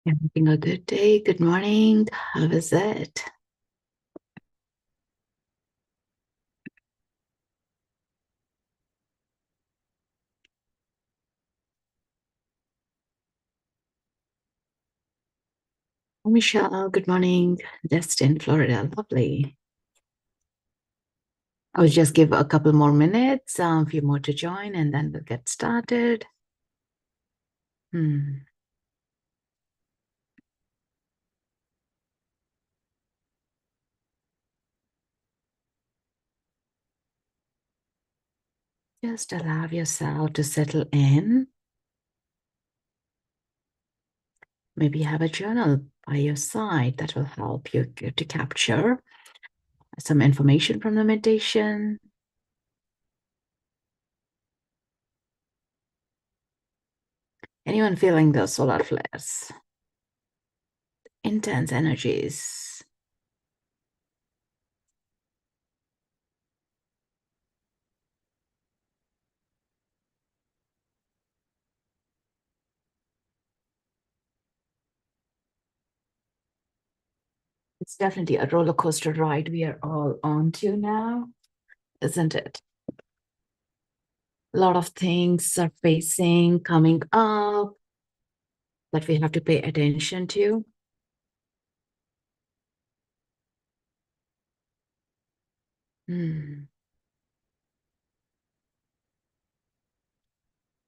Having a good day. Good morning. How is it? Michelle, good morning. Destin, Florida. Lovely. I'll just give a couple more minutes, a few more to join, and then we'll get started. Hmm. Just allow yourself to settle in. Maybe have a journal by your side that will help you to capture some information from the meditation. Anyone feeling those solar flares? Intense energies. It's definitely a roller coaster ride we are all on to now, isn't it? A lot of things are facing, coming up that we have to pay attention to. Hmm.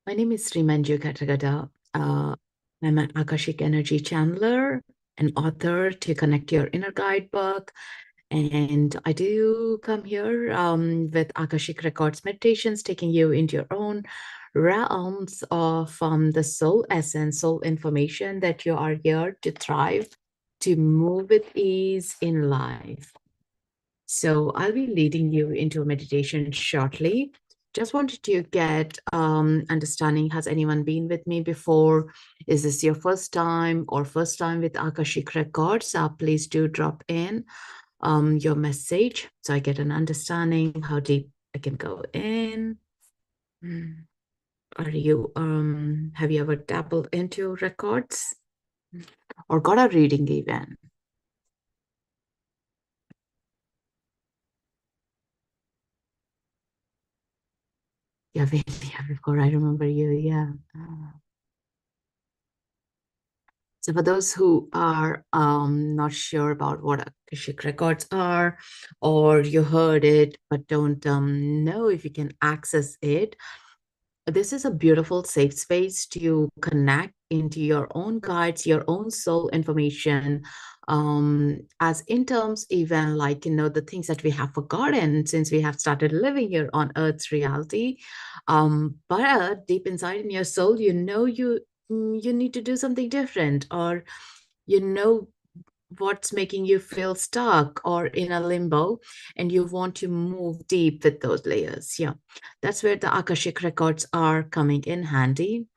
My name is Srimanju Katagada. I'm an Akashic Energy Channeler, an author to Connect Your Inner Guidebook. And I do come here with Akashic Records meditations, taking you into your own realms of the soul essence, soul information that you are here to thrive, to move with ease in life. So I'll be leading you into a meditation shortly. Just wanted to get understanding. Has anyone been with me before? Is this your first time or first time with Akashic Records? Please do drop in your message so I get an understanding how deep I can go in. Mm. Are you have you ever dabbled into records or got a reading even? Yeah, yeah, before I remember you, yeah. So for those who are not sure about what Akashic records are, or you heard it but don't know if you can access it, this is a beautiful safe space to connect into your own guides, your own soul information, as in terms even like the things that we have forgotten since we have started living here on Earth's reality. But deep inside in your soul, you need to do something different, or you know what's making you feel stuck or in a limbo, and you want to move deep with those layers. Yeah, that's where the Akashic records are coming in handy.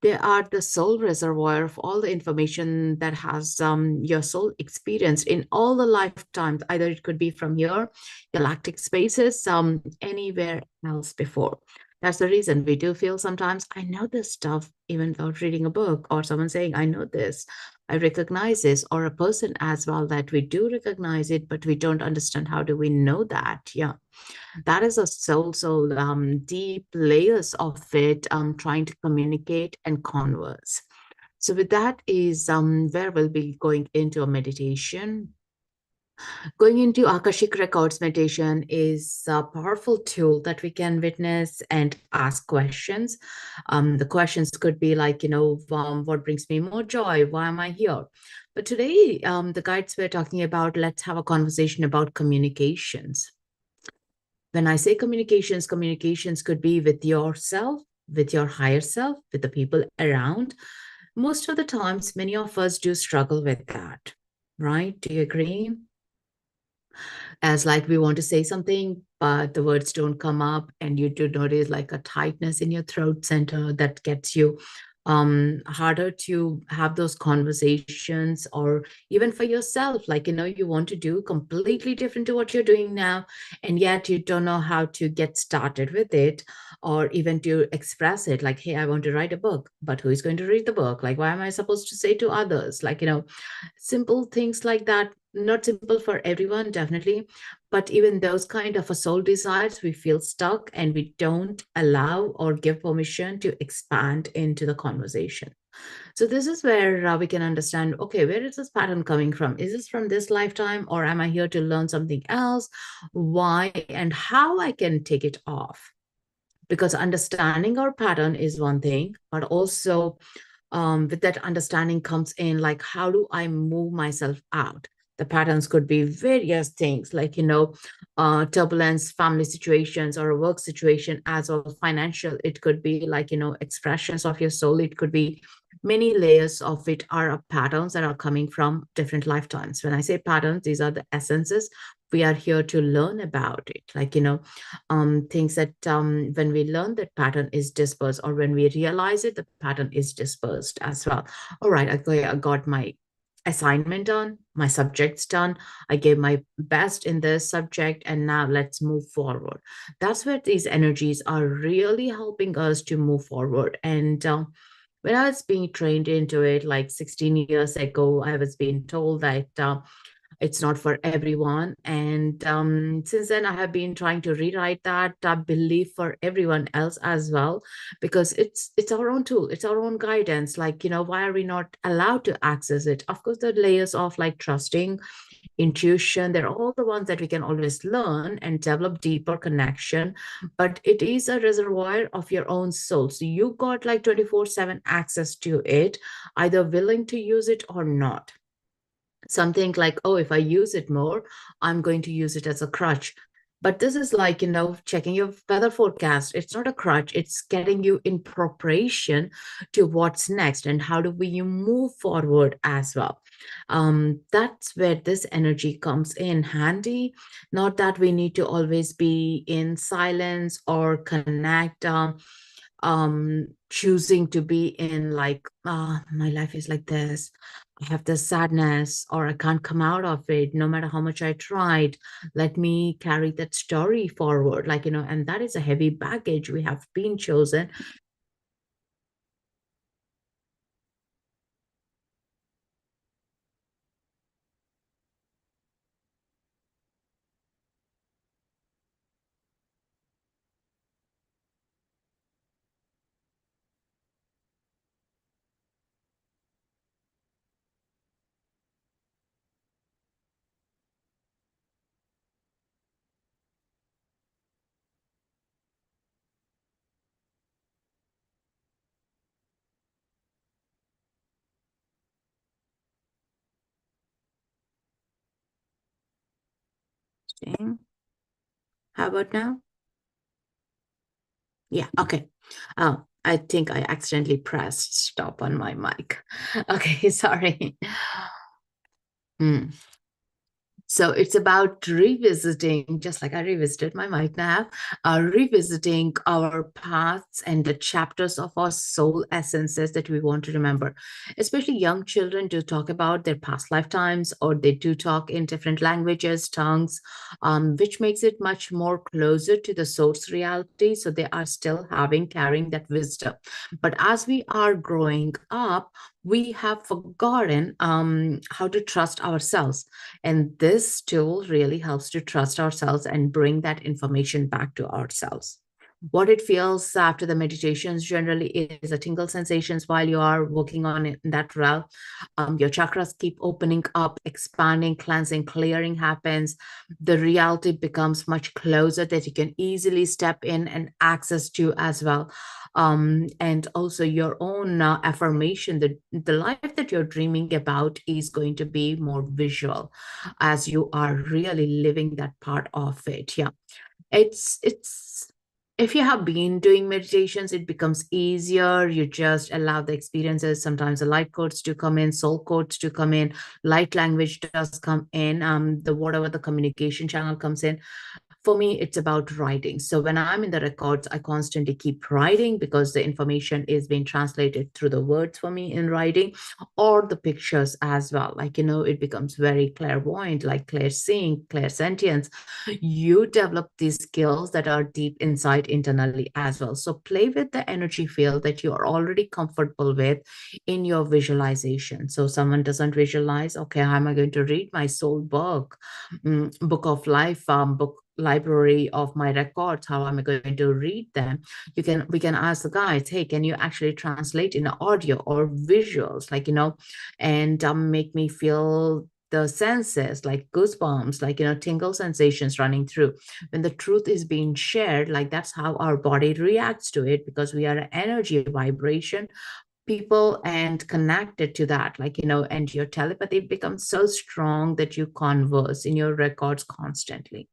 They are the soul reservoir of all the information that has your soul experienced in all the lifetimes. Either it could be from your galactic spaces, anywhere else before. That's the reason we do feel sometimes, I know this stuff even without reading a book, or someone saying, I know this, I recognize this, or a person as well that we do recognize it, but we don't understand how do we know that. Yeah, that is a so deep layers of it, trying to communicate and converse. So with that is where we'll be going into a meditation. Going into Akashic Records meditation is a powerful tool that we can witness and ask questions. The questions could be like, what brings me more joy? Why am I here? But today, the guides we're talking about, let's have a conversation about communications. When I say communications, communications could be with yourself, with your higher self, with the people around. Most of the times, many of us do struggle with that, right? Do you agree? As like we want to say something, but the words don't come up, and you do notice like a tightness in your throat center that gets you harder to have those conversations, or even for yourself, like, you want to do completely different to what you're doing now, and yet you don't know how to get started with it, or even to express it, like, hey, I want to write a book, but who is going to read the book? Like, why am I supposed to say to others? Like, simple things like that. Not simple for everyone, definitely, but even those kind of a soul desires, we feel stuck and we don't allow or give permission to expand into the conversation. So this is where we can understand, okay, where is this pattern coming from? Is this from this lifetime, or am I here to learn something else? Why and how I can take it off? Because understanding our pattern is one thing, but also with that understanding comes in, like, how do I move myself out? The patterns could be various things, like, turbulence, family situations, or a work situation, as well as financial. It could be like, expressions of your soul. It could be many layers of it are patterns that are coming from different lifetimes. When I say patterns, these are the essences. We are here to learn about it. Like, things that when we learn that pattern is dispersed, or when we realize it, the pattern is dispersed as well. All right, I got my assignment done, my subjects done. I gave my best in this subject, and now let's move forward. That's where these energies are really helping us to move forward. And when I was being trained into it, like 16 years ago, I was being told that it's not for everyone. And since then, I have been trying to rewrite that belief for everyone else as well, because it's our own tool, it's our own guidance. Like, why are we not allowed to access it? Of course, the layers of like trusting, intuition, they're all the ones that we can always learn and develop deeper connection. But it is a reservoir of your own soul. So you got like 24/7 access to it, either willing to use it or not. Something like, oh, if I use it more, I'm going to use it as a crutch. But this is like, checking your weather forecast. It's not a crutch, it's getting you in preparation to what's next and how do we move forward as well. That's where this energy comes in handy. Not that we need to always be in silence or connect. Choosing to be in like, my life is like this, I have this sadness, or I can't come out of it no matter how much I tried. Let me carry that story forward, like, and that is a heavy baggage we have been chosen. How about now? Yeah, okay. Oh, I think I accidentally pressed stop on my mic. Okay, sorry. Hmm. So it's about revisiting, just like I revisited my mic now, revisiting our paths and the chapters of our soul essences that we want to remember. Especially young children do talk about their past lifetimes, or they do talk in different languages, tongues, which makes it much more closer to the source reality. So they are still carrying that wisdom. But as we are growing up, we have forgotten how to trust ourselves, and this tool really helps to trust ourselves and bring that information back to ourselves. What it feels after the meditations generally is a tingle sensations while you are working on it in that realm. Your chakras keep opening up, expanding, cleansing, clearing happens. The reality becomes much closer that you can easily step in and access to as well. And also your own affirmation that the life that you're dreaming about is going to be more visual as you are really living that part of it. Yeah, it's if you have been doing meditations, it becomes easier. You just allow the experiences. Sometimes the light codes to come in, soul codes to come in, light language does come in, the whatever the communication channel comes in. for me, it's about writing. So when I'm in the records, I constantly keep writing because the information is being translated through the words for me in writing, or the pictures as well. Like, it becomes very clairvoyant, like clear seeing, clear sentience. You develop these skills that are deep inside internally as well. So play with the energy field that you are already comfortable with in your visualization. So someone doesn't visualize, okay, how am I going to read my soul book, book of life, book library of my records? How am I going to read them? We can ask the guys, hey, can you actually translate in audio or visuals, like, and make me feel the senses, like goosebumps, like, tingle sensations running through. When the truth is being shared, like, that's how our body reacts to it, because we are an energy vibration people and connected to that, like, and your telepathy becomes so strong that you converse in your records constantly.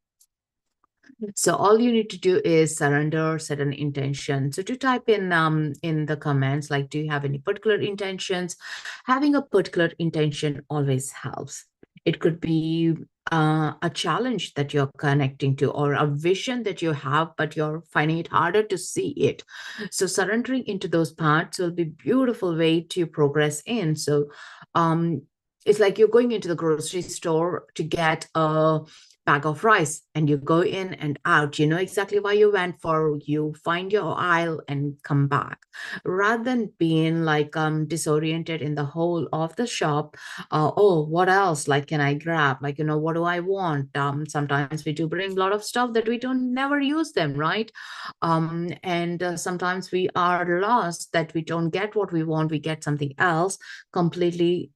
So all you need to do is surrender, set an intention. So to type in the comments, like, do you have any particular intentions? Having a particular intention always helps. It could be a challenge that you're connecting to, or a vision that you have, but you're finding it harder to see it. So surrendering into those parts will be a beautiful way to progress in. So um, it's like you're going into the grocery store to get a bag of rice, and you go in and out, you know exactly why you went for, you find your aisle and come back, rather than being like disoriented in the whole of the shop. Oh, what else, like, can I grab, like, what do I want? Sometimes we do bring a lot of stuff that we don't never use them, right? And sometimes we are lost, that we don't get what we want, we get something else completely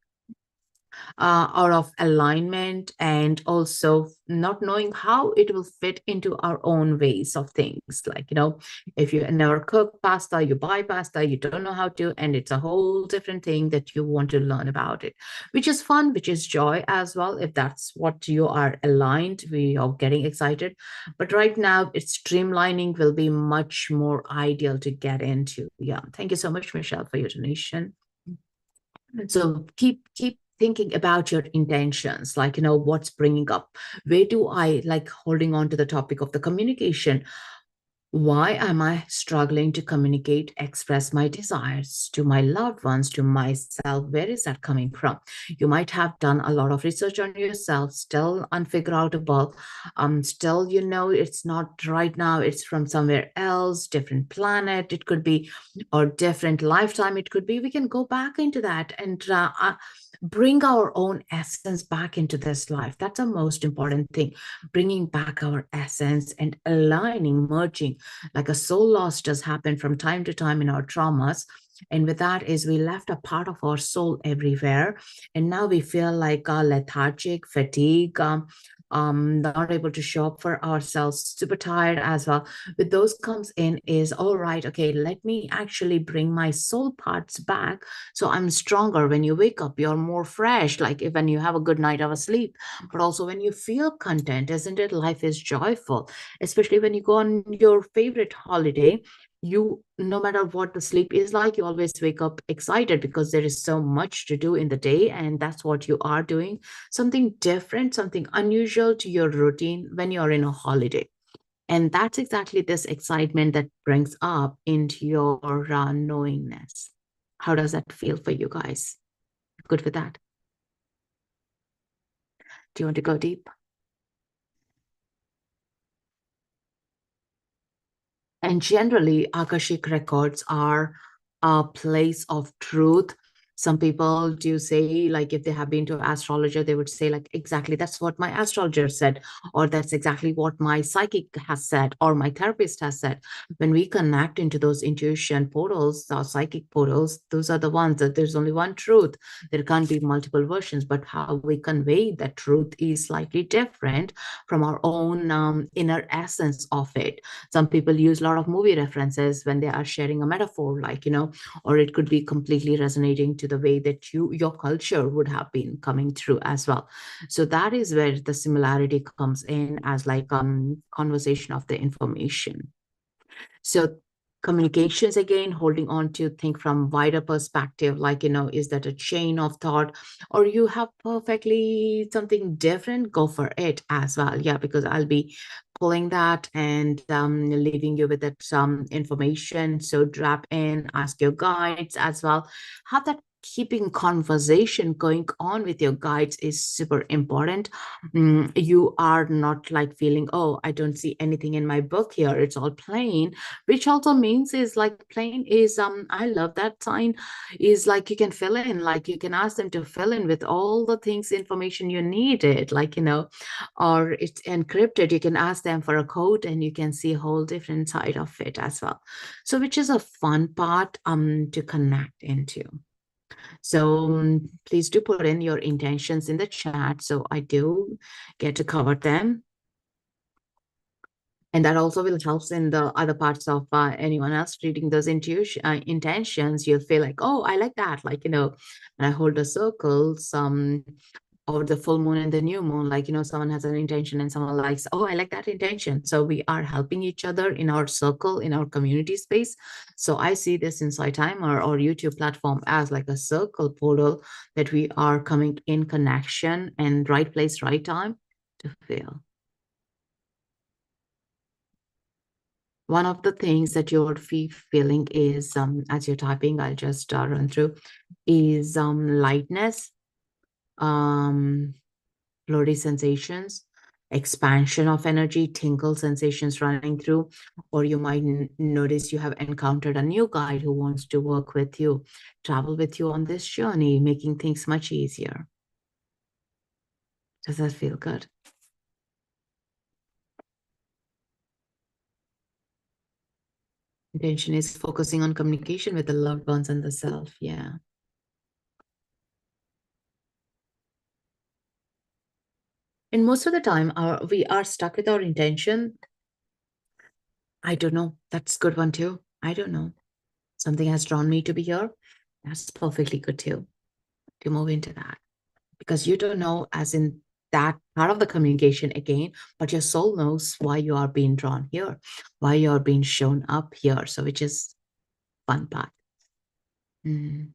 out of alignment, and also not knowing how it will fit into our own ways of things. Like, if you never cook pasta, you buy pasta, you don't know how to, and it's a whole different thing that you want to learn about it, which is fun, which is joy as well. If that's what you are aligned, we are getting excited. But right now, it's streamlining will be much more ideal to get into. Yeah. Thank you so much, Michelle, for your donation. So keep thinking about your intentions, like, what's bringing up, where do I, like, holding on to the topic of the communication, why am I struggling to communicate, express my desires to my loved ones, to myself? Where is that coming from? You might have done a lot of research on yourself, still unfigureoutable. Still, it's not right now, it's from somewhere else, different planet, it could be, or different lifetime, it could be. We can go back into that and bring our own essence back into this life. That's the most important thing. Bringing back our essence and aligning, merging, like a soul loss does happen from time to time in our traumas. And with that is, we left a part of our soul everywhere, and now we feel like lethargic, fatigue, not able to show up for ourselves, super tired as well. With those comes in is, all right, okay, let me actually bring my soul parts back, so I'm stronger. When you wake up, you're more fresh, like when you have a good night of sleep, but also when you feel content, isn't it? Life is joyful, especially when you go on your favorite holiday. You, no matter what the sleep is like, you always wake up excited because there is so much to do in the day, and that's what you are doing, something different, something unusual to your routine when you're in a holiday. And that's exactly this excitement that brings up into your knowingness. How does that feel for you guys? Good with that? Do you want to go deep? And generally, Akashic records are a place of truth. Some people do say, like, if they have been to astrologer, they would say, like, exactly, that's what my astrologer said, or that's exactly what my psychic has said, or my therapist has said. When we connect into those intuition portals, or psychic portals, those are the ones that there's only one truth. There can't be multiple versions, but how we convey that truth is slightly different from our own inner essence of it. Some people use a lot of movie references when they are sharing a metaphor, like, or it could be completely resonating to the way that your culture would have been coming through as well. So that is where the similarity comes in, as like conversation of the information. So communications, again, holding on to think from wider perspective, like, is that a chain of thought, or you have perfectly something different, go for it as well. Yeah, because I'll be pulling that and leaving you with that information. So drop in, ask your guides as well. Have that keeping conversation going on with your guides is super important. You are not like feeling, oh, I don't see anything in my book here. It's all plain, which also means is like plain is I love that sign is like you can fill in, like you can ask them to fill in with all the things, information you needed, like, or it's encrypted. You can ask them for a code and you can see a whole different side of it as well. So which is a fun part to connect into. So please do put in your intentions in the chat so I do get to cover them. And that also will help in the other parts of anyone else reading those intentions. You'll feel like, oh, I like that. Like, when I hold a circle, some or the full moon and the new moon, like, someone has an intention and someone likes, oh, I like that intention. So we are helping each other in our circle, in our community space. So I see this Insight Timer or YouTube platform as like a circle portal that we are coming in connection and right place, right time to feel. One of the things that you're feeling is, as you're typing, I'll just run through, is lightness, um, floaty sensations, expansion of energy, tingle sensations running through, or you might notice you have encountered a new guide who wants to work with you, travel with you on this journey, making things much easier. Does that feel good? Intention is focusing on communication with the loved ones and the self. Yeah. And most of the time, we are stuck with our intention. I don't know. That's a good one too. I don't know. Something has drawn me to be here. That's perfectly good too, to move into that. Because you don't know, as in that part of the communication again, but your soul knows why you are being drawn here, why you are being shown up here. So, which is fun part. Mm.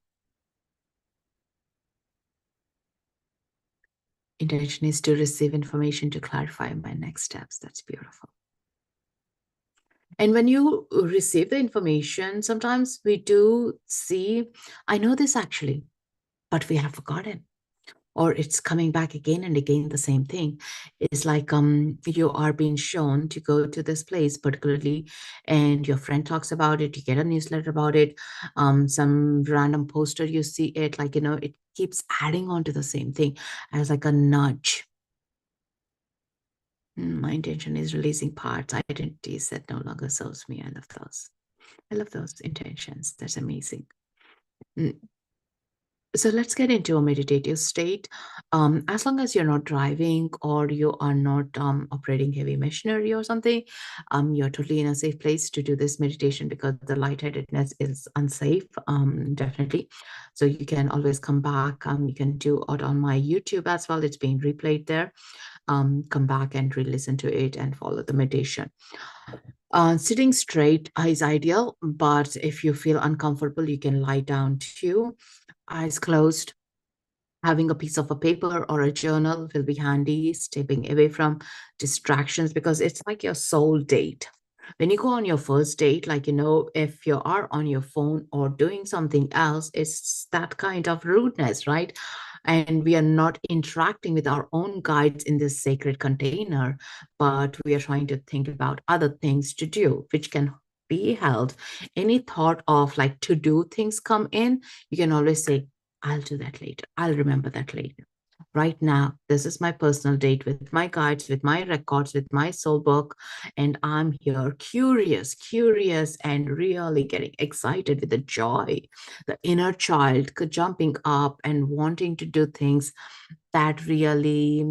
Intention is to receive information to clarify my next steps. That's beautiful. And when you receive the information, sometimes we do see, I know this actually, but we have forgotten. Or it's coming back again and again, the same thing. It's like you are being shown to go to this place particularly, and your friend talks about it, you get a newsletter about it, some random poster, you see it, like, it keeps adding on to the same thing as like a nudge. My intention is releasing parts, identities that no longer serves me. I love those. I love those intentions. That's amazing. Mm. So let's get into a meditative state. As long as you're not driving or you are not operating heavy machinery or something, you're totally in a safe place to do this meditation because the lightheadedness is unsafe, definitely. So you can always come back. You can do it on my YouTube as well. It's being replayed there. Come back and re-listen to it and follow the meditation. Sitting straight is ideal, but if you feel uncomfortable, you can lie down too, eyes closed. Having a piece of a paper or a journal will be handy, stepping away from distractions because it's like your soul date. When you go on your first date, like, if you are on your phone or doing something else, it's that kind of rudeness, right? And we are not interacting with our own guides in this sacred container, but we are trying to think about other things to do, which can be held. Any thought of like to do things come in, you can always say, I'll do that later. I'll remember that later. Right now, this is my personal date with my guides, with my records, with my soul book. And I'm here curious, and really getting excited with the joy, the inner child jumping up and wanting to do things that really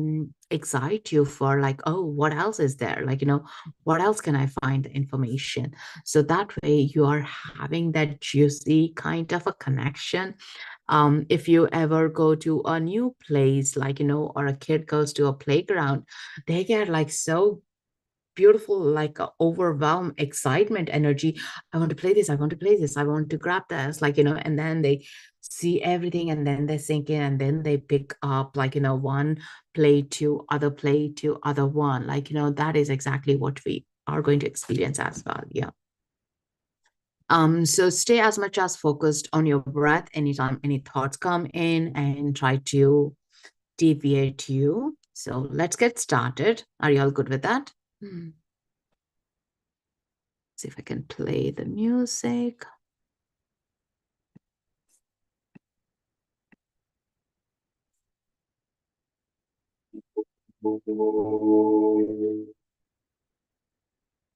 excite you for like, oh, what else is there? Like, what else can I find the information? So that way you are having that juicy kind of a connection. If you ever go to a new place, like, or a kid goes to a playground, they get like so beautiful, like overwhelm excitement energy. I want to play this, I want to play this, I want to grab this, like, and then they see everything and then they sink in and then they pick up, like, one plate to other one. Like, that is exactly what we are going to experience as well. Yeah. So stay as much as focused on your breath anytime any thoughts come in and try to deviate you. So let's get started. Are you all good with that? See if I can play the music.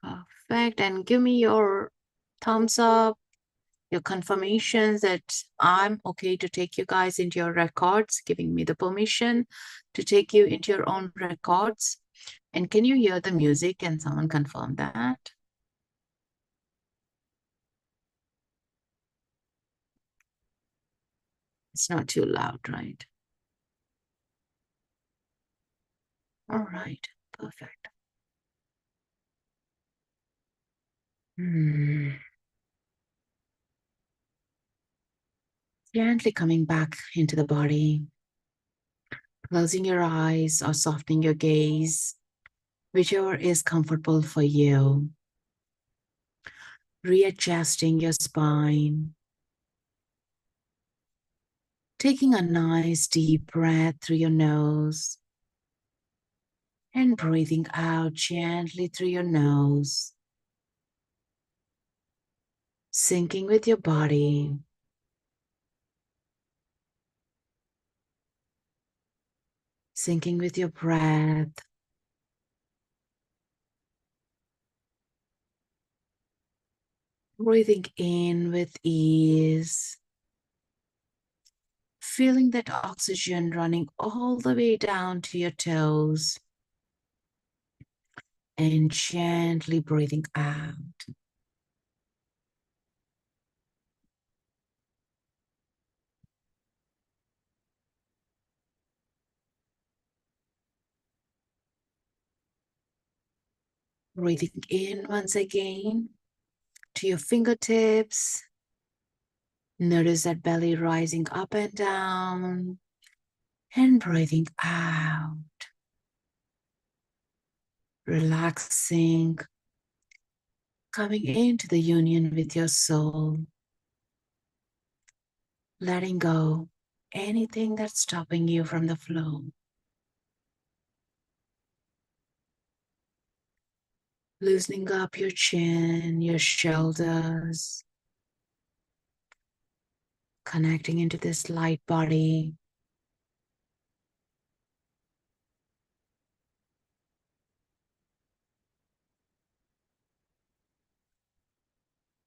Perfect. And give me your thumbs up, your confirmations that I'm okay to take you guys into your records, giving me the permission to take you into your own records. And can you hear the music? Can someone confirm that? It's not too loud, right? All right, perfect. Gently coming back into the body, closing your eyes or softening your gaze, whichever is comfortable for you. Readjusting your spine, taking a nice deep breath through your nose and breathing out gently through your nose, syncing with your body, syncing with your breath, breathing in with ease, feeling that oxygen running all the way down to your toes, and gently breathing out. Breathing in once again to your fingertips. Notice that belly rising up and down, and breathing out, relaxing, coming into the union with your soul, letting go anything that's stopping you from the flow. Loosening up your chin, your shoulders, connecting into this light body.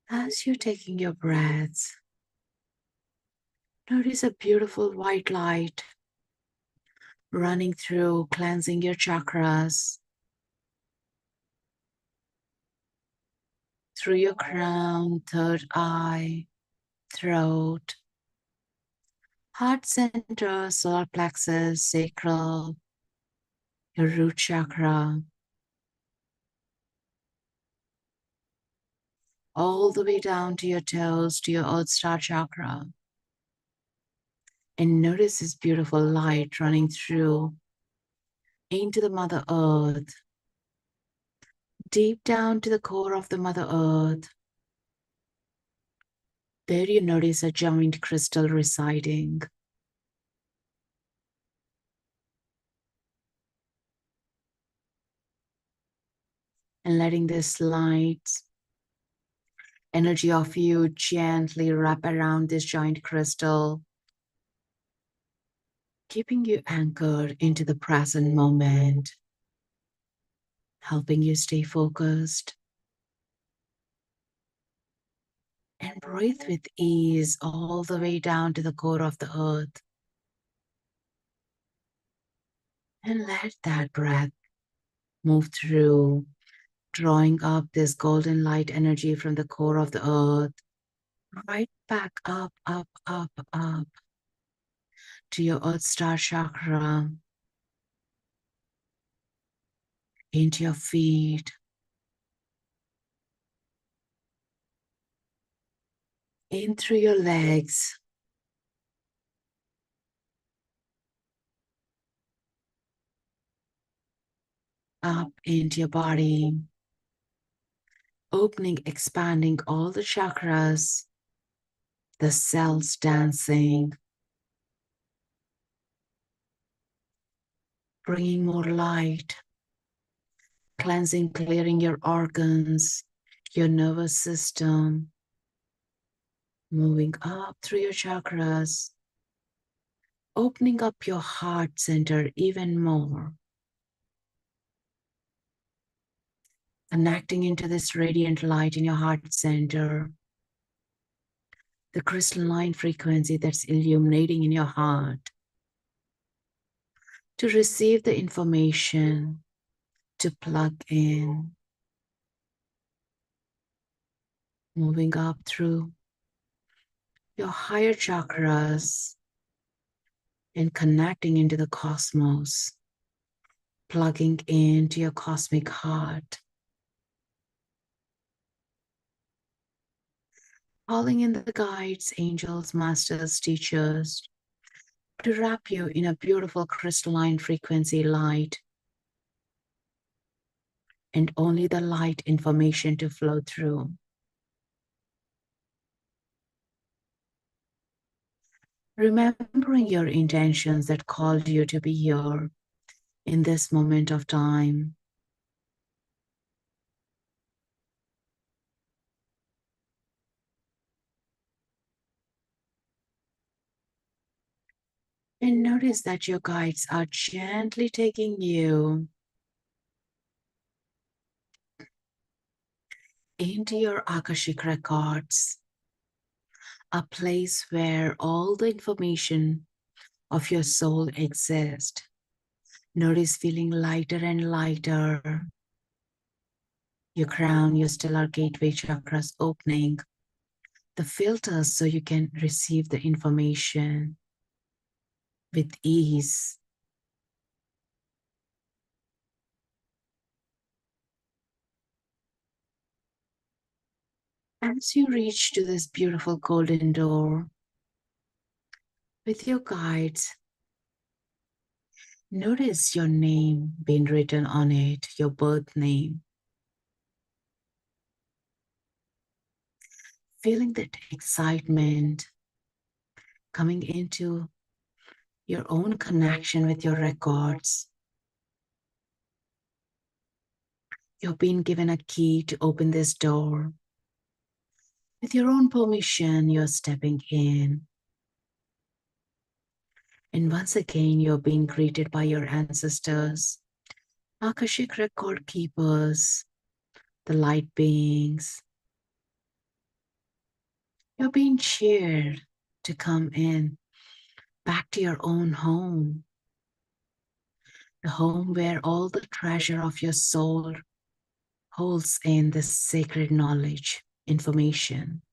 As you're taking your breaths, notice a beautiful white light running through, cleansing your chakras, through your crown, third eye, throat, heart center, solar plexus, sacral, your root chakra, all the way down to your toes, to your earth star chakra. And notice this beautiful light running through into the Mother Earth, deep down to the core of the Mother Earth. There you notice a giant crystal residing. And letting this light energy of you gently wrap around this giant crystal, keeping you anchored into the present moment, helping you stay focused. And breathe with ease all the way down to the core of the earth. And let that breath move through, drawing up this golden light energy from the core of the earth, right back up, up, up, up to your earth star chakra, into your feet, in through your legs, up into your body, opening, expanding all the chakras, the cells dancing, bringing more light, cleansing, clearing your organs, your nervous system, moving up through your chakras, opening up your heart center even more, connecting into this radiant light in your heart center, the crystalline frequency that's illuminating in your heart, to receive the information, to plug in, moving up through your higher chakras and connecting into the cosmos, plugging into your cosmic heart, calling in the guides, angels, masters, teachers to wrap you in a beautiful crystalline frequency light, and only the light information to flow through. Remembering your intentions that called you to be here in this moment of time. And notice that your guides are gently taking you into your Akashic Records, a place where all the information of your soul exists. Notice feeling lighter and lighter. Your crown, your stellar gateway chakras opening, the filters so you can receive the information with ease. As you reach to this beautiful golden door, with your guides, notice your name being written on it, your birth name. Feeling that excitement coming into your own connection with your records. You're being given a key to open this door. With your own permission, you're stepping in. And once again, you're being greeted by your ancestors, Akashic record keepers, the light beings. You're being cheered to come in back to your own home, the home where all the treasure of your soul holds in this sacred knowledge, information.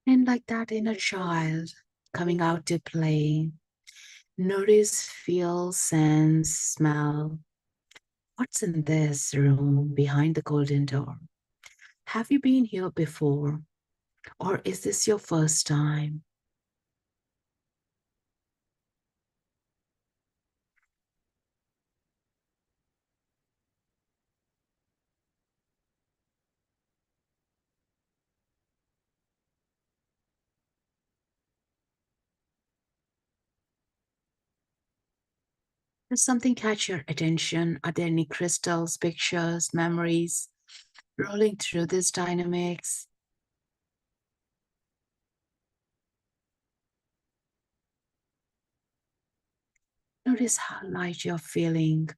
And like that inner child coming out to play, notice, feel, sense, smell. What's in this room behind the golden door? Have you been here before? Or is this your first time? Does something catch your attention? Are there any crystals, pictures, memories rolling through these dynamics? Notice how light you're feeling.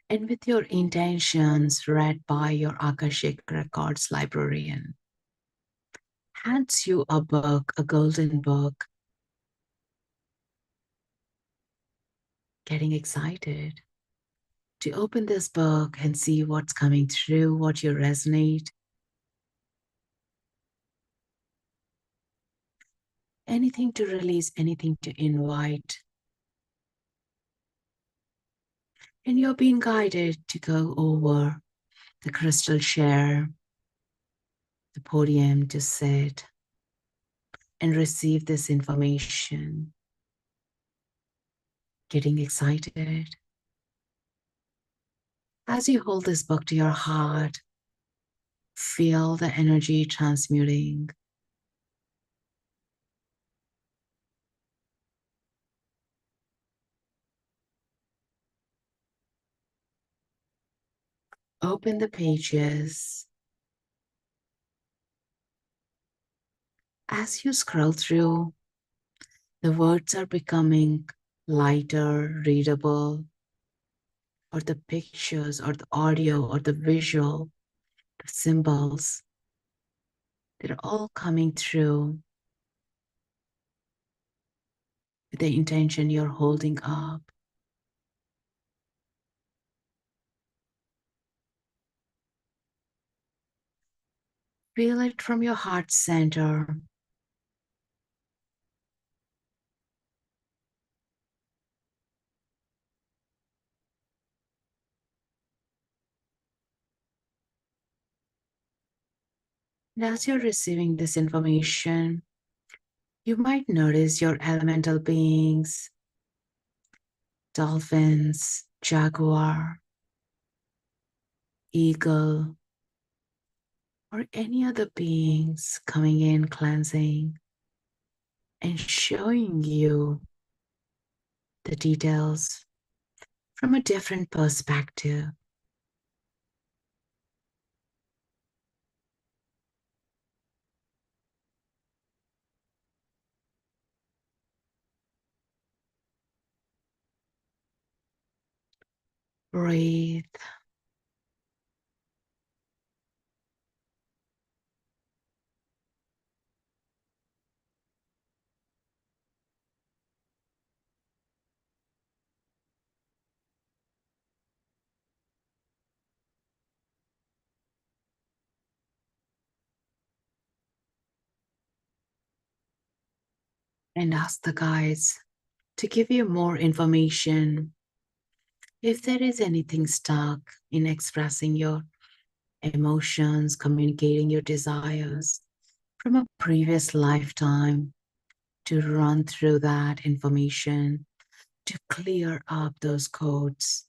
And with your intentions read by your Akashic Records librarian, hands you a book, a golden book, getting excited to open this book and see what's coming through, what you resonate. anything to release, anything to invite. And you're being guided to go over the crystal chair, the podium to sit and receive this information. Getting excited. As you hold this book to your heart, feel the energy transmuting. Open the pages. As you scroll through, the words are becoming lighter, readable, or the pictures, or the audio, or the visual, the symbols, they're all coming through with the intention you're holding up. Feel it from your heart center. And as you're receiving this information, you might notice your elemental beings, dolphins, jaguar, eagle, or any other beings coming in, cleansing, and showing you the details from a different perspective. Breathe. And ask the guides to give you more information if there is anything stuck in expressing your emotions, communicating your desires from a previous lifetime, to run through that information to clear up those codes.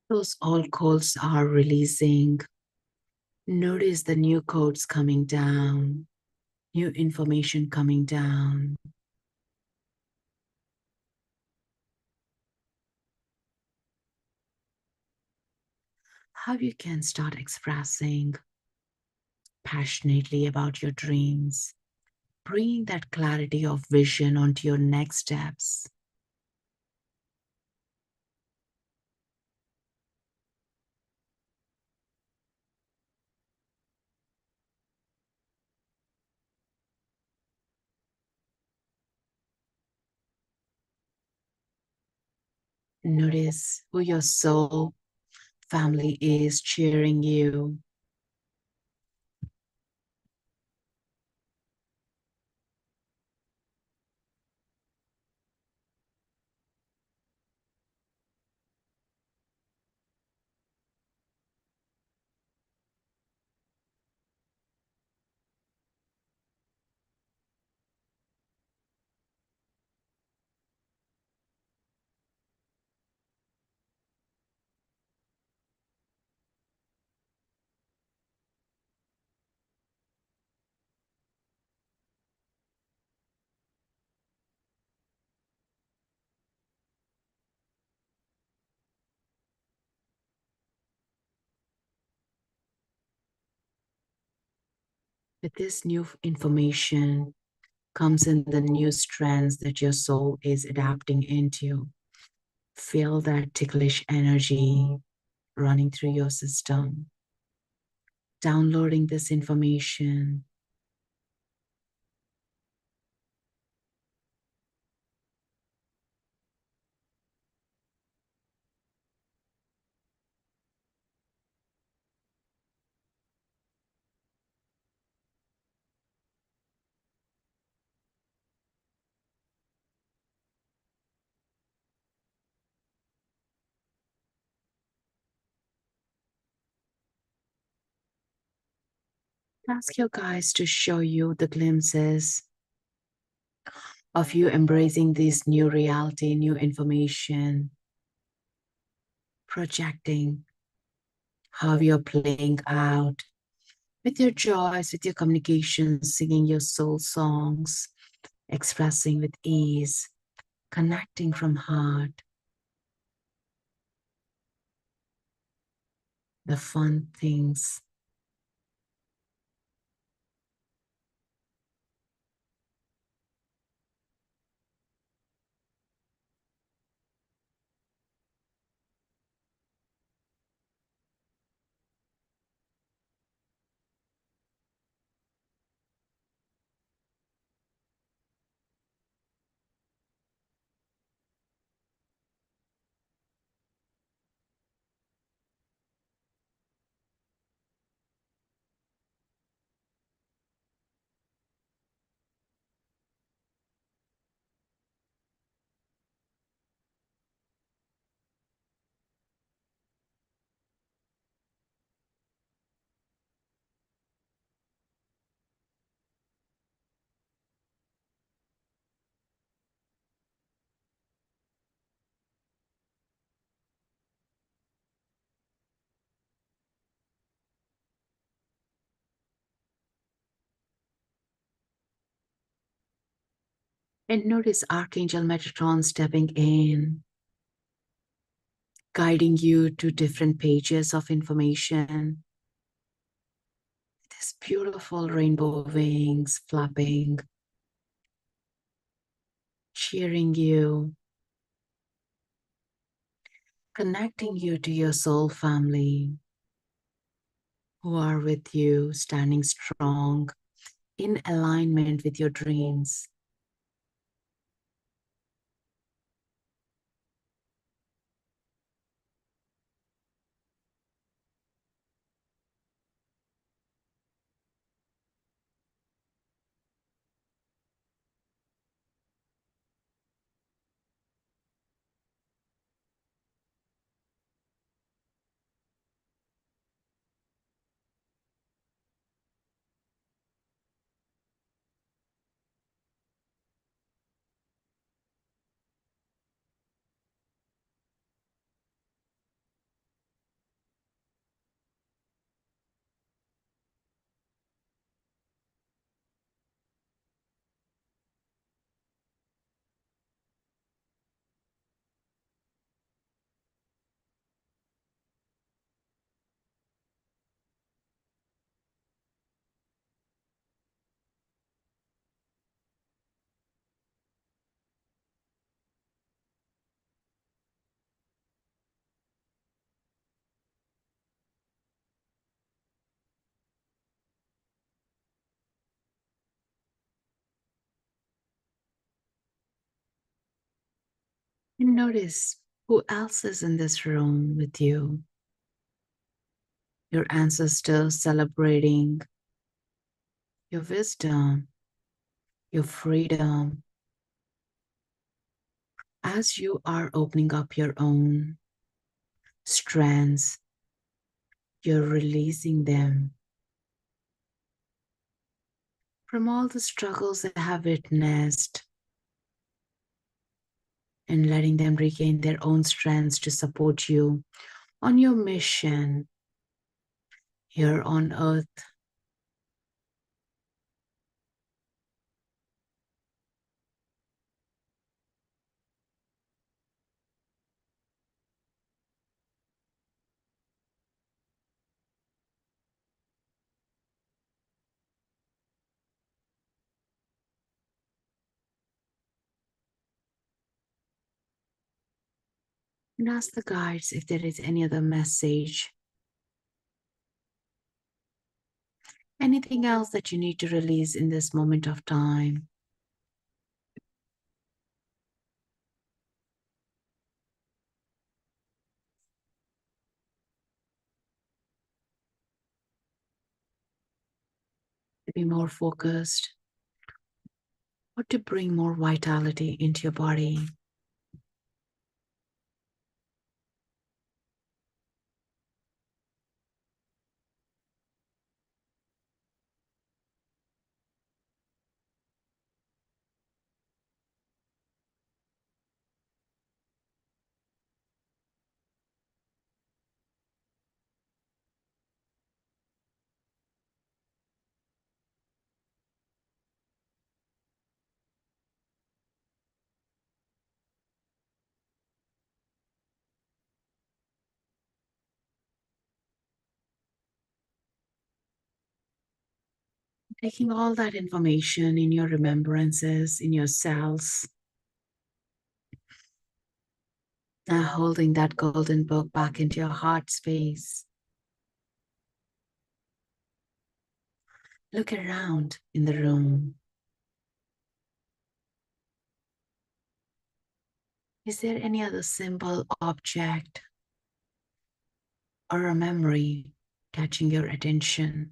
Those old codes are releasing. Notice the new codes coming down, new information coming down. How you can start expressing passionately about your dreams, bringing that clarity of vision onto your next steps. Notice who your soul family is cheering you. With this new information comes in the new strands that your soul is adapting into. Feel that ticklish energy running through your system, downloading this information. Ask your guides to show you the glimpses of you embracing this new reality, new information, projecting how you're playing out with your joys, with your communications, singing your soul songs, expressing with ease, connecting from heart, the fun things. And notice Archangel Metatron stepping in, guiding you to different pages of information. This beautiful rainbow wings flapping, cheering you, connecting you to your soul family who are with you, standing strong in alignment with your dreams. And notice Who else is in this room with you? Your ancestors celebrating your wisdom, your freedom, as you are opening up your own strengths, you're releasing them from all the struggles they have witnessed and letting them regain their own strengths to support you on your mission here on earth. And ask the guides if there is any other message, anything else that you need to release in this moment of time. To be more focused or to bring more vitality into your body. Taking all that information in your remembrances, in your cells, now holding that golden book back into your heart space. Look around in the room. Is there any other symbol, object, or a memory catching your attention?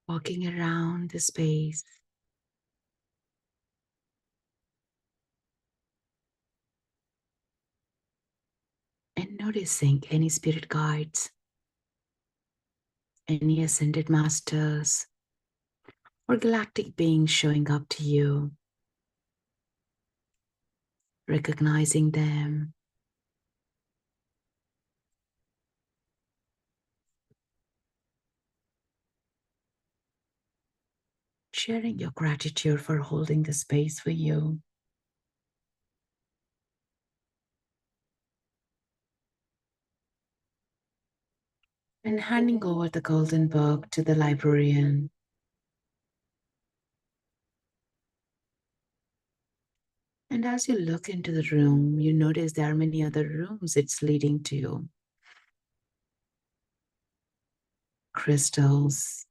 Walking around the space and noticing any spirit guides, any ascended masters, or galactic beings showing up to you, recognizing them, sharing your gratitude for holding the space for you. And handing over the golden book to the librarian. And as you look into the room, you notice there are many other rooms it's leading to. Crystals,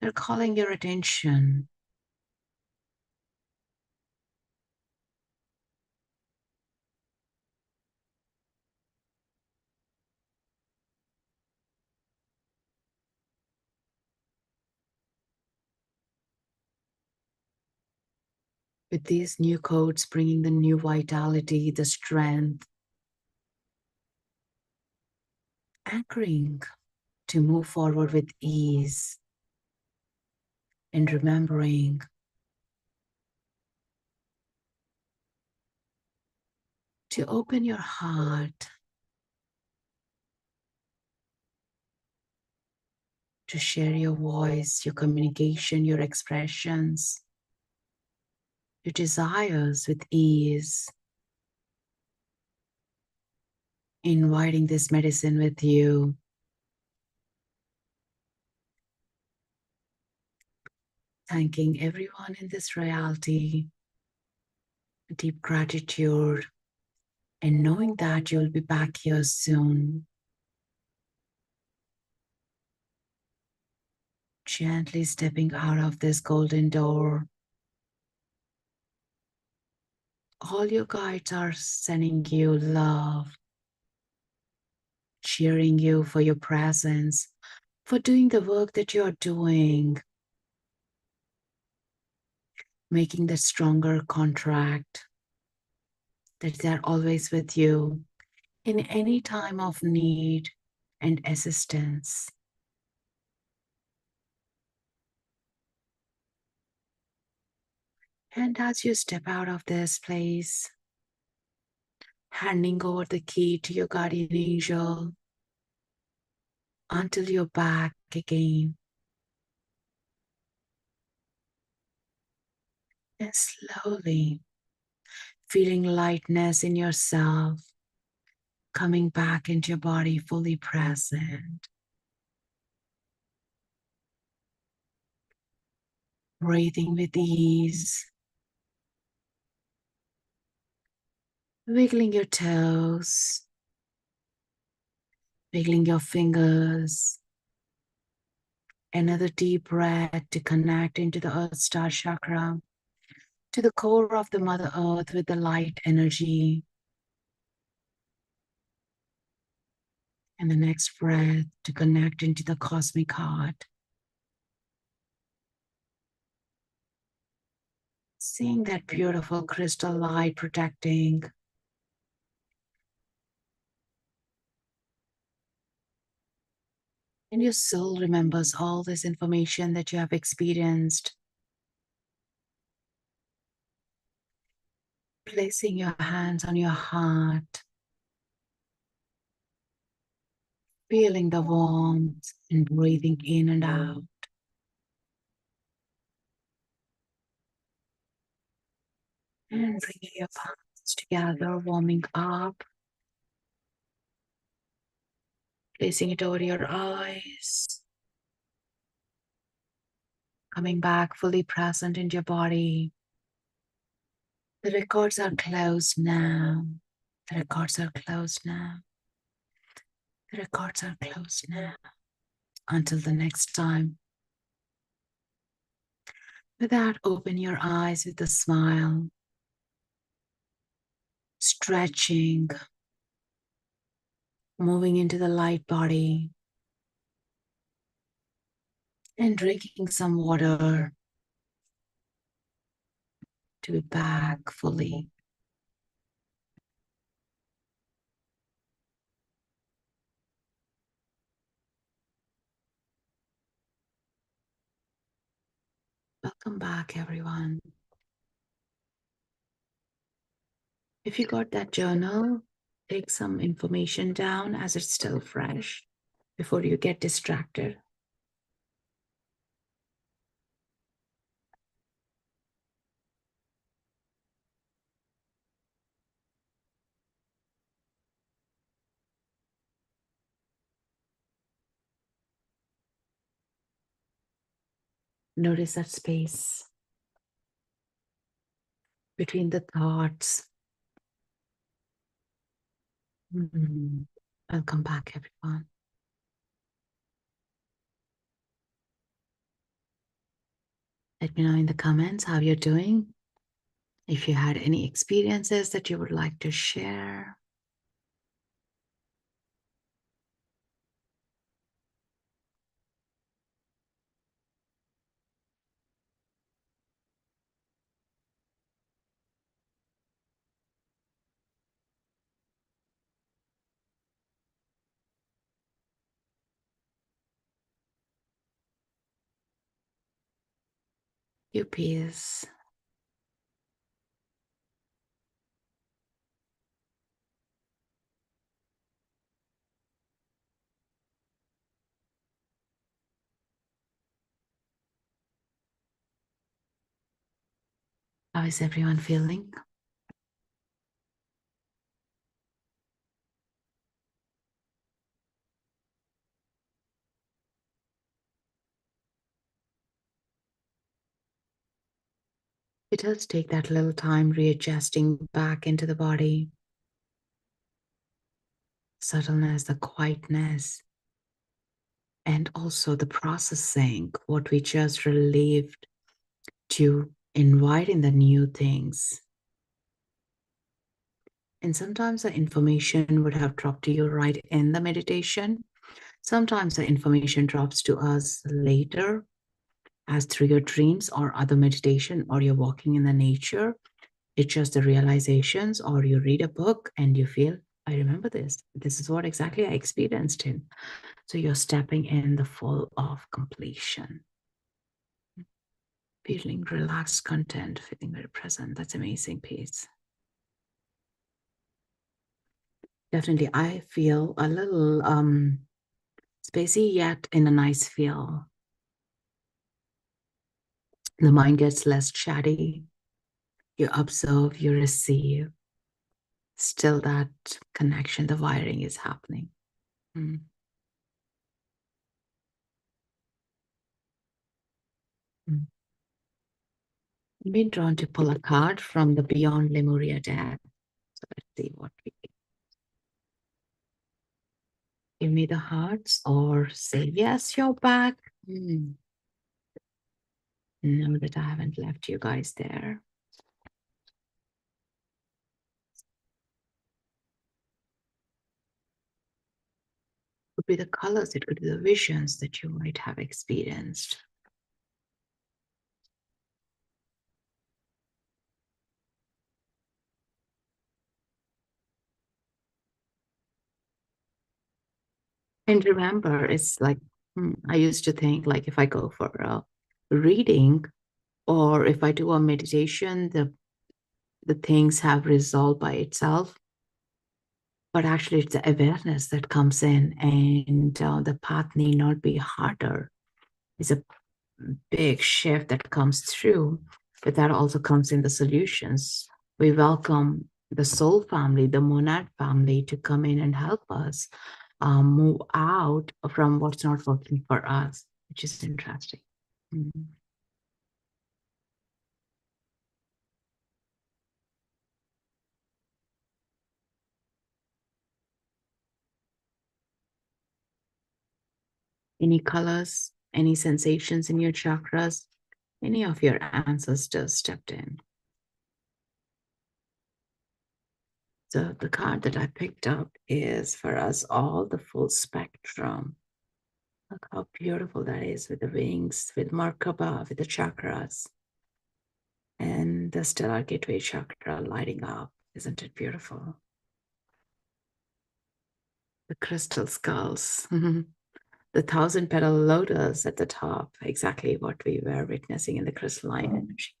they're calling your attention. With these new codes bringing the new vitality, the strength, anchoring to move forward with ease. and remembering to open your heart to share your voice, your communication, your expressions, your desires with ease, inviting this medicine with you, thanking everyone in this reality, deep gratitude, and knowing that you'll be back here soon. Gently stepping out of this golden door. All your guides are sending you love, cheering you for your presence, for doing the work that you're doing, making the stronger contract that they're always with you in any time of need and assistance. And as you step out of this place, handing over the key to your guardian angel until you're back again. And slowly feeling lightness in yourself, coming back into your body fully present. Breathing with ease, wiggling your toes, wiggling your fingers. Another deep breath to connect into the Earth Star chakra, to the core of the Mother Earth with the light energy. And the next breath to connect into the cosmic heart. Seeing that beautiful crystal light protecting. And your soul remembers all this information that you have experienced. Placing your hands on your heart, feeling the warmth and breathing in and out. And bringing your palms together, warming up, placing it over your eyes, coming back fully present in your body. The records are closed now. The records are closed now. The records are closed now. Until the next time. With that, open your eyes with a smile, stretching, moving into the light body, and drinking some water to be back fully. Welcome back, everyone. If you got that journal, take some information down as it's still fresh before you get distracted. Notice that space between the thoughts. Welcome back, everyone. Let me know in the comments how you're doing. If you had any experiences that you would like to share. Your peace. How is everyone feeling? It does take that little time readjusting back into the body. Subtleness, the quietness, and also the processing, what we just relieved to invite in the new things. And sometimes the information would have dropped to you right in the meditation. Sometimes the information drops to us later, as through your dreams or other meditation, or you're walking in the nature. It's just the realizations, or you read a book and you feel, I remember this. This is what exactly I experienced in. So you're stepping in the full of completion. Feeling relaxed, content, feeling very present. That's amazing peace. Definitely, I feel a little spacey, yet in a nice feel. The mind gets less chatty. You observe, you receive. Still that connection, the wiring is happening. Mm. Mm. I've been drawn to pull a card from the Beyond Lemuria deck. So let's see what we give me the hearts or say, yes, you're back. Mm. Know that I haven't left you guys there. It could be the colors, it could be the visions that you might have experienced. And remember, it's like, I used to think like if I go for a reading or if I do a meditation, the things have resolved by itself. But actually, it's the awareness that comes in, and the path need not be harder. It's a big shift that comes through, but that also comes in the solutions. We welcome the soul family, the monad family to come in and help us move out from what's not working for us, which is interesting. Mm. Any colors, any sensations in your chakras, any of your ancestors stepped in. So the card that I picked up is for us all the full spectrum. Look how beautiful that is with the wings, with Merkaba, with the chakras, and the stellar gateway chakra lighting up. Isn't it beautiful? The crystal skulls, the thousand petal lotus at the top, exactly what we were witnessing in the crystalline energy.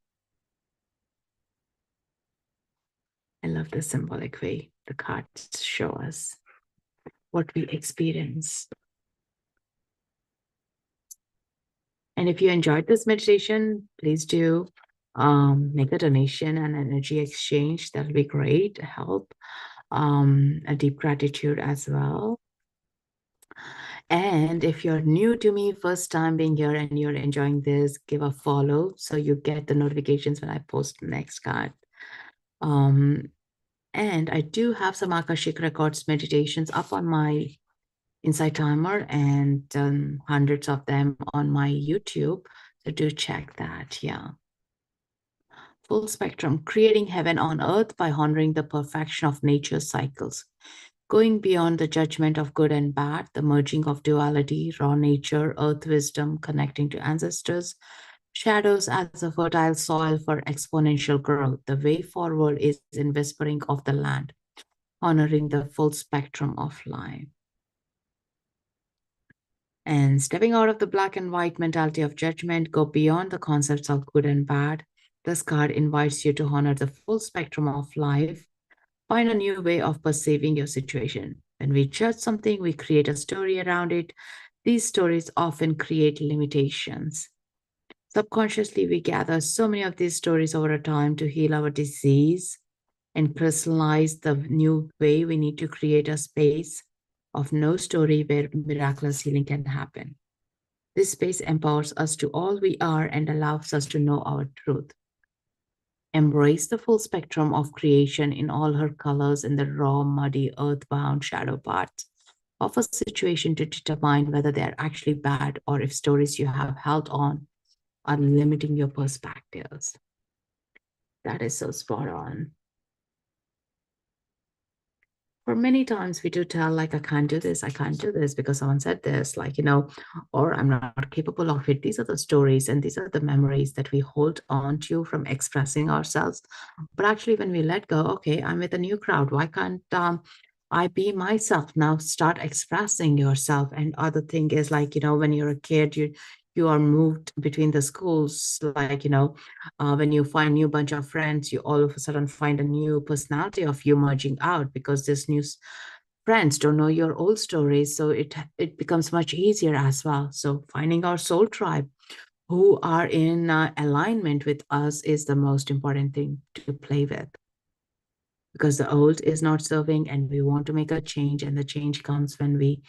I love the symbolic way the cards show us what we experience. And if you enjoyed this meditation, please do make a donation and energy exchange. That'll be great. Help. A deep gratitude as well. And if you're new to me, first time being here and you're enjoying this, give a follow so you get the notifications when I post the next card. And I do have some Akashic Records meditations up on my Insight Timer and hundreds of them on my YouTube. So do check that. Yeah. Full spectrum, creating heaven on earth by honoring the perfection of nature's cycles. Going beyond the judgment of good and bad, the merging of duality, raw nature, earth wisdom, connecting to ancestors, shadows as a fertile soil for exponential growth. The way forward is in whispering of the land, honoring the full spectrum of life. And stepping out of the black and white mentality of judgment, go beyond the concepts of good and bad. This card invites you to honor the full spectrum of life. Find a new way of perceiving your situation. When we judge something, we create a story around it. These stories often create limitations. Subconsciously, we gather so many of these stories over a time to heal our disease and crystallize the new way. We need to create a space of no story where miraculous healing can happen. This space empowers us to all we are and allows us to know our truth. Embrace the full spectrum of creation in all her colors in the raw, muddy, earthbound shadow parts of a situation to determine whether they are actually bad or if stories you have held on are limiting your perspectives. That is so spot on. For many times we do tell like I can't do this, I can't do this because someone said this, like, or I'm not capable of it. These are the stories and these are the memories that we hold on to from expressing ourselves. But actually when we let go, okay, I'm with a new crowd, why can't I be myself now? Start expressing yourself. And other thing is like, when you're a kid, you are moved between the schools, like, when you find new bunch of friends, you all of a sudden find a new personality of you merging out because this new friends don't know your old stories. So it becomes much easier as well. So finding our soul tribe who are in alignment with us is the most important thing to play with, because the old is not serving and we want to make a change, and the change comes when we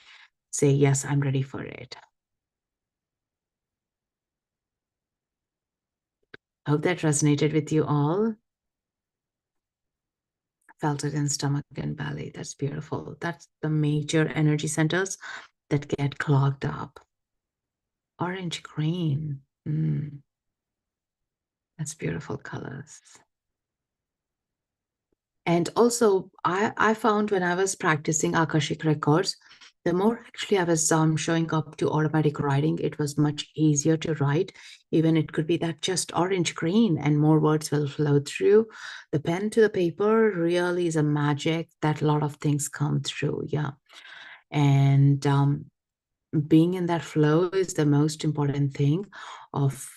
say, yes, I'm ready for it. Hope that resonated with you all. Felt it in stomach and belly. That's beautiful. That's the major energy centers that get clogged up. Orange green. That's beautiful colors. And also, I found when I was practicing Akashic Records, the more actually I was showing up to automatic writing, it was much easier to write. Even it could be that just orange green and more words will flow through. The pen to the paper really is a magic that a lot of things come through. Yeah. And being in that flow is the most important thing of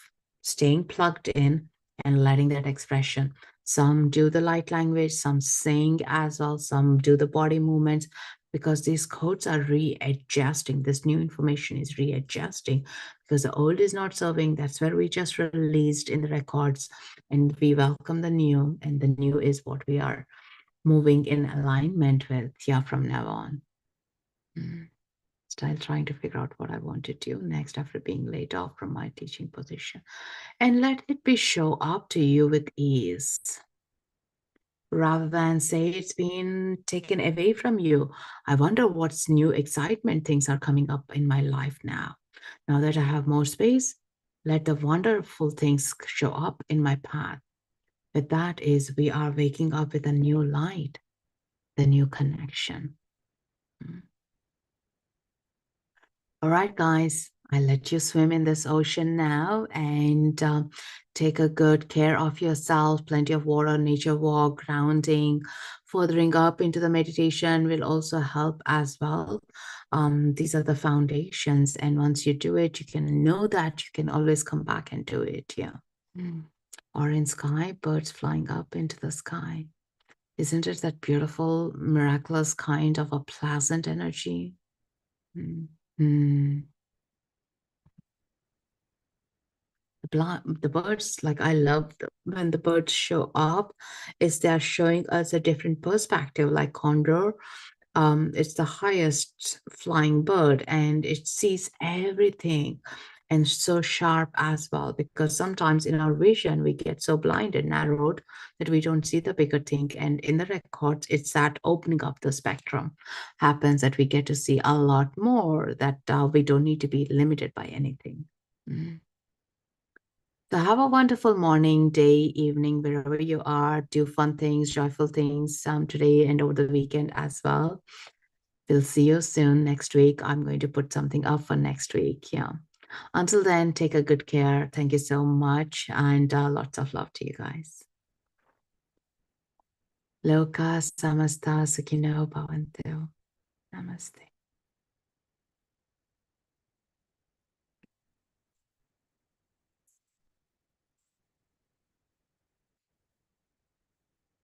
staying plugged in and letting that expression. Some do the light language, some sing as well, some do the body movements, because these codes are readjusting. This new information is readjusting because the old is not serving. That's where we just released in the records, and we welcome the new, and the new is what we are moving in alignment with, yeah, from now on. Still trying to figure out what I want to do next after being laid off from my teaching position. And let it be show up to you with ease rather than say it's been taken away from you. I wonder what's new excitement things are coming up in my life now. Now that I have more space, let the wonderful things show up in my path. But that is, we are waking up with a new light, the new connection. All right, guys, I let you swim in this ocean now, and take a good care of yourself. Plenty of water, nature walk, grounding, furthering up into the meditation will also help as well. These are the foundations. And once you do it, you can know that you can always come back and do it. Yeah. Orange sky, birds flying up into the sky. Isn't it that beautiful, miraculous kind of a pleasant energy? Mm. The birds, like I love when the birds show up, is they're showing us a different perspective. Like condor, it's the highest flying bird and it sees everything, and so sharp as well, because sometimes in our vision we get so blind and narrowed that we don't see the bigger thing. And in the records, it's that opening up the spectrum happens, that we get to see a lot more, that we don't need to be limited by anything. So have a wonderful morning, day, evening, wherever you are. Do fun things, joyful things today and over the weekend as well. We'll see you soon next week. I'm going to put something up for next week. Yeah. Until then, take a good care. Thank you so much. And lots of love to you guys. Loka samasta sukhino bhavantu. Namaste.